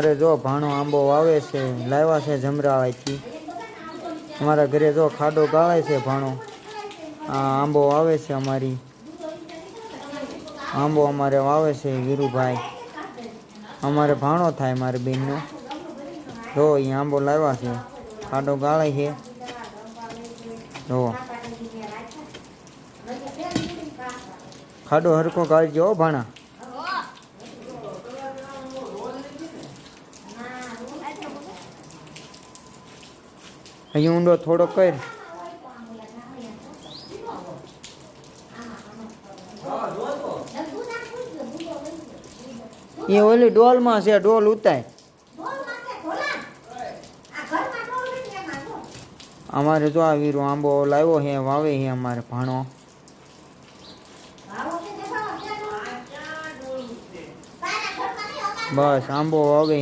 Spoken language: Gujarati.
અરે જો ભાણો આંબો વાવે છે, લાવ્યા છે જમરાવાથી. અમારા ઘરે જો ખાડો ગાળે છે ભાણો. આ આંબો વાવે છે અમારી. આંબો અમારે વાવે છે વીરુભાઈ. અમારે ભાણો થાય મારી બેનનો. જો અહીં આંબો લાવ્યા છે, ખાડો ગાળે છે. જો ખાડો હરખો ગાળજો ભાણા. અહીં ઊંડો થોડો કર. એ ઓલી ડોલમાં છે, ડોલ ઉતાય. અમારે જો આ વીરો આંબો લાવ્યો હે, વાવે હે અમારે ભાણો. બસ આંબો વાવે હે.